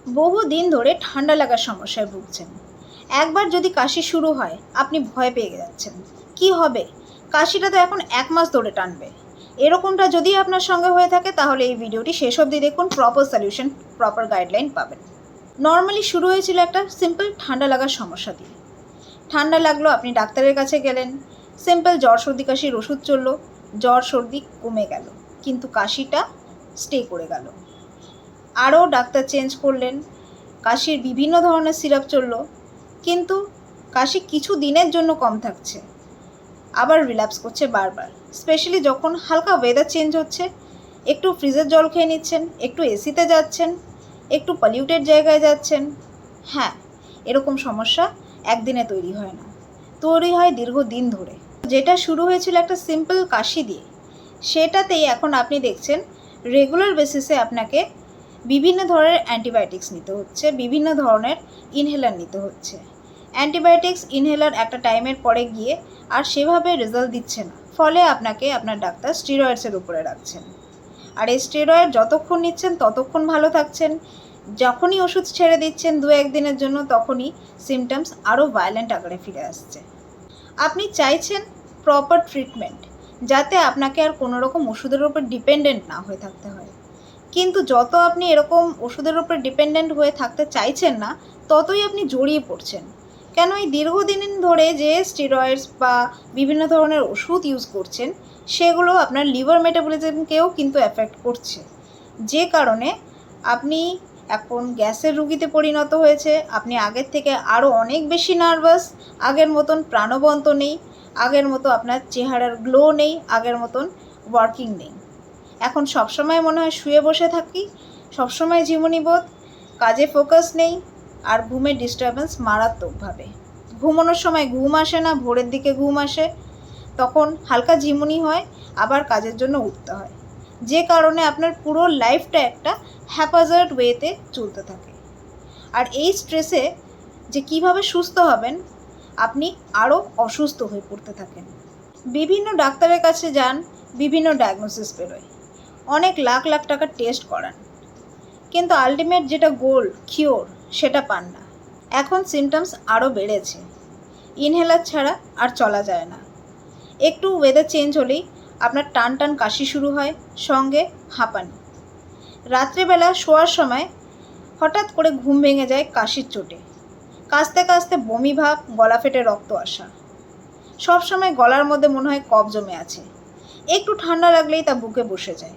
বহুদিন ধরে ঠান্ডা লাগার সমস্যায় ভুগছেন। একবার যদি কাশি শুরু হয় আপনি ভয় পেয়ে যাচ্ছেন, কি হবে, কাশিটা তো এখন 1 মাস ধরে টানবে। এরকমটা যদি আপনার সঙ্গে হয়ে থাকে তাহলে এই ভিডিওটি শেষ অবধি দেখুন, প্রপার সলিউশন, প্রপার গাইডলাইন পাবেন। নর্মালি শুরু হয়েছিল একটা সিম্পল ঠান্ডা লাগার সমস্যা দিয়ে। ঠান্ডা লাগলো, আপনি ডাক্তারের কাছে গেলেন, সিম্পল জ্বর সর্দি কাশির ওষুধ চললো, জ্বর সর্দি কমে গেল, কিন্তু কাশিটা স্টে করে গেল। আরও ডাক্তার চেঞ্জ করলেন, কাশির বিভিন্ন ধরনের সিরাপ চললো, কিন্তু কাশি কিছু দিনের জন্য কম থাকছে, আবার রিল্যাপস করছে বারবার। স্পেশালি যখন হালকা ওয়েদার চেঞ্জ হচ্ছে, একটু ফ্রিজের জল খেয়ে নিচ্ছেন, একটু এসিতে যাচ্ছেন, একটু পলিউটেড জায়গায় যাচ্ছেন। হ্যাঁ, এরকম সমস্যা একদিনে তৈরি হয় না, তৈরি হয় দীর্ঘদিন ধরে। যেটা শুরু হয়েছিল একটা সিম্পল কাশি দিয়ে, সেটাতেই এখন আপনি দেখছেন রেগুলার বেসিসে আপনাকে বিভিন্ন ধরনের অ্যান্টিবায়োটিক্স নিতে হচ্ছে, বিভিন্ন ধরনের ইনহেলার নিতে হচ্ছে। অ্যান্টিবায়োটিক্স ইনহেলার একটা টাইমের পরে গিয়ে আর সেভাবে রেজাল্ট দিচ্ছে না, ফলে আপনাকে আপনার ডাক্তার স্টেরয়েডসের উপরে রাখছেন। আর এই স্টেরয়েড যতক্ষণ নিচ্ছেন ততক্ষণ ভালো থাকছেন, যখনই ওষুধ ছেড়ে দিচ্ছেন 2-1 দিনের জন্য তখনই সিমটমস আরও ভায়োলেন্ট আকারে ফিরে আসছে। আপনি চাইছেন প্রপার ট্রিটমেন্ট, যাতে আপনাকে আর কোনো রকম ওষুধের উপর ডিপেন্ডেন্ট না হয়ে থাকতে হয়। কিন্তু যত আপনি এরকম ওষুধের উপর ডিপেন্ডেন্ট হয়ে থাকতে চাইছেন না, ততই আপনি জড়িয়ে পড়ছেন। কেন, এই দীর্ঘদিন ধরে যে স্টেরয়েডস বা বিভিন্ন ধরনের ওষুধ ইউজ করছেন, সেগুলো আপনার লিভার মেটাবলিজমকেও কিন্তু এফেক্ট করছে, যে কারণে আপনি এখন গ্যাসের রুগীতে পরিণত হয়েছে। আপনি আগের থেকে আরও অনেক বেশি নার্ভাস, আগের মতন প্রাণবন্ত নেই, আগের মতো আপনার চেহারার গ্লো নেই, আগের মতন ওয়ার্কিং নেই। এখন সবসময় মনে হয় শুয়ে বসে থাকি, সবসময় ঝিমুনি বোধ, কাজে ফোকাস নেই, আর ঘুমের ডিস্টারবেন্স মারাত্মকভাবে। ঘুমানোর সময় ঘুম আসে না, ভোরের দিকে ঘুম আসে, তখন হালকা ঝিমুনি হয়, আবার কাজের জন্য উঠতে হয়, যে কারণে আপনার পুরো লাইফটা একটা হ্যাপাজার্ড ওয়েতে চলতে থাকে। আর এই স্ট্রেসে যে কিভাবে সুস্থ হবেন, আপনি আরও অসুস্থ হয়ে পড়তে থাকেন। বিভিন্ন ডাক্তারের কাছে যান, বিভিন্ন ডায়াগনোসিস বেরোয়, অনেক লাখ লাখ টাকার টেস্ট করান, কিন্তু আলটিমেট যেটা গোল, কিওর, সেটা পান না। এখন সিমটমস আরও বেড়েছে, ইনহেলার ছাড়া আর চলা যায় না। একটু ওয়েদার চেঞ্জ হলেই আপনার টান টান কাশি শুরু হয়, সঙ্গে হাঁপানি। রাত্রেবেলা শোয়ার সময় হঠাৎ করে ঘুম ভেঙে যায় কাশির চোটে, কাশতে কাশতে বমি ভাব, গলা ফেটে রক্ত আসা, সবসময় গলার মধ্যে মনে হয় কফ জমে আছে, একটু ঠান্ডা লাগলেই তা বুকে বসে যায়।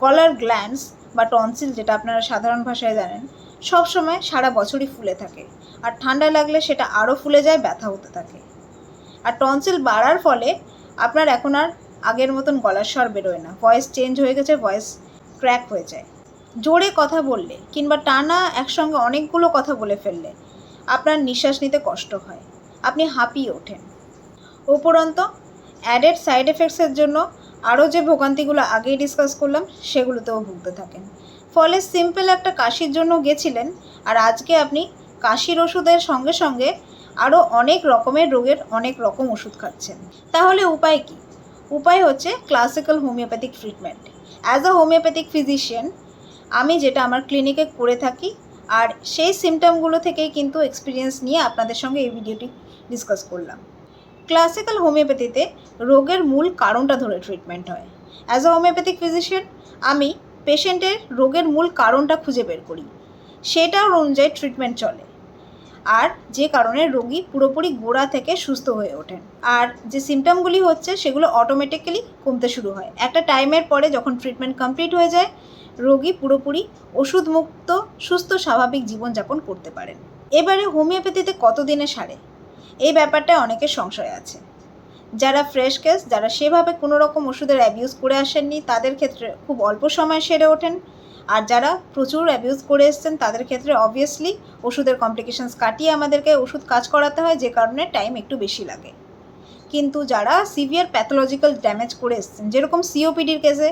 গলার গ্ল্যান্ডস বা টনসিল, যেটা আপনারা সাধারণ ভাষায় জানেন, সবসময় সারা বছরই ফুলে থাকে, আর ঠান্ডা লাগলে সেটা আরও ফুলে যায়, ব্যথা হতে থাকে। আর টনসিল বাড়ার ফলে আপনার এখন আর আগের মতন গলার স্বর বেরোয় না, ভয়েস চেঞ্জ হয়ে গেছে, ভয়েস ক্র্যাক হয়ে যায়। জোরে কথা বললে কিংবা টানা একসঙ্গে অনেকগুলো কথা বলে ফেললে আপনার নিঃশ্বাস নিতে কষ্ট হয়, আপনি হাঁপিয়ে ওঠেন। উপরন্ত অ্যাডেড সাইড এফেক্টসের জন্য আরও যে ভোগান্তিগুলো আগেই ডিসকাস করলাম, সেগুলোতেও ভুগতে থাকেন। ফলে সিম্পল একটা কাশির জন্য গেছিলেন, আর আজকে আপনি কাশির ওষুধের সঙ্গে সঙ্গে আরও অনেক রকমের রোগের অনেক রকম ওষুধ খাচ্ছেন। তাহলে উপায় কী? উপায় হচ্ছে classical homeopathic treatment. As a homeopathic physician আমি যেটা আমার ক্লিনিকে করে থাকি, আর সেই সিমটমগুলো থেকেই কিন্তু এক্সপিরিয়েন্স নিয়ে আপনাদের সঙ্গে এই ভিডিওটি ডিসকাস করলাম। ক্লাসিক্যাল হোমিওপ্যাথিতে রোগের মূল কারণটা ধরে ট্রিটমেন্ট হয়। অ্যাজ আ হোমিওপ্যাথিক ফিজিশিয়ান আমি পেশেন্টের রোগের মূল কারণটা খুঁজে বের করি, সেটার অনুযায়ী ট্রিটমেন্ট চলে, আর যে কারণে রোগী পুরোপুরি গোড়া থেকে সুস্থ হয়ে ওঠেন। আর যে সিমটমগুলি হচ্ছে সেগুলো অটোমেটিক্যালি কমতে শুরু হয়। একটা টাইমের পরে যখন ট্রিটমেন্ট কমপ্লিট হয়ে যায়, রোগী পুরোপুরি ওষুধমুক্ত সুস্থ স্বাভাবিক জীবনযাপন করতে পারেন। এবারে হোমিওপ্যাথিতে কতদিনে সারে, এই ব্যাপারটা অনেকের সংশয় আছে। যারা ফ্রেশ কেস, যারা সেভাবে কোনো রকম ওষুধের অ্যাবিউজ করে আসেননি, তাদের ক্ষেত্রে খুব অল্প সময় সেরে ওঠেন। আর যারা প্রচুর অ্যাবিউজ করে এসছেন, তাদের ক্ষেত্রে অবভিয়াসলি ওষুধের কমপ্লিকেশনস কাটিয়ে আমাদেরকে ওষুধ কাজ করাতে হয়, যে কারণে টাইম একটু বেশি লাগে। কিন্তু যারা সিভিয়ার প্যাথোলজিক্যাল ড্যামেজ করে এসছেন, যেরকম সিওপিডির কেসে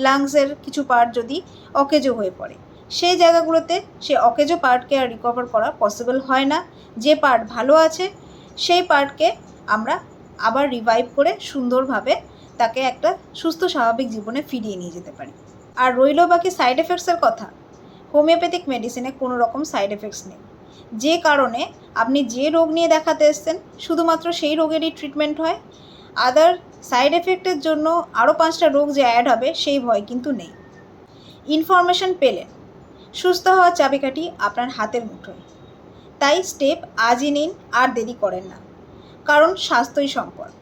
লাংসের কিছু পার্ট যদি অকেজো হয়ে পড়ে, সেই জায়গাগুলোতে সে অকেজো পার্টকে আর রিকভার করা পসিবল হয় না। যে পার্ট ভালো আছে সেই পার্টকে আমরা আবার রিভাইভ করে সুন্দরভাবে তাকে একটা সুস্থ স্বাভাবিক জীবনে ফিরিয়ে নিয়ে যেতে পারি। আর রইল বাকি সাইড এফেক্টসের কথা। হোমিওপ্যাথিক মেডিসিনে কোনো রকম সাইড এফেক্টস নেই, যে কারণে আপনি যে রোগ নিয়ে দেখাতে এসছেন শুধুমাত্র সেই রোগেরই ট্রিটমেন্ট হয়। আদার সাইড এফেক্টের জন্য আরও 5টা রোগ যে অ্যাড হবে সেই ভয় কিন্তু নেই। ইনফরমেশন পেলেন, সুস্থ হওয়ার চাবিকাঠি আপনার হাতের মুঠোয়। তাই স্টেপ আজই নিন, আর দেরি করেন না, কারণ স্বাস্থ্যই সম্পদ।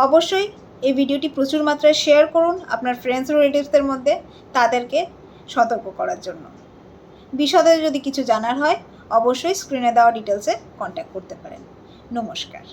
অবশ্যই এই ভিডিওটি প্রচুর মাত্রায় শেয়ার করুন আপনার ফ্রেন্ডস রিলেটিভসদের মধ্যে, তাদেরকে সতর্ক করার জন্য। বিশদে যদি কিছু জানার হয় অবশ্যই স্ক্রিনে দেওয়া ডিটেলসে কন্ট্যাক্ট করতে পারেন। নমস্কার।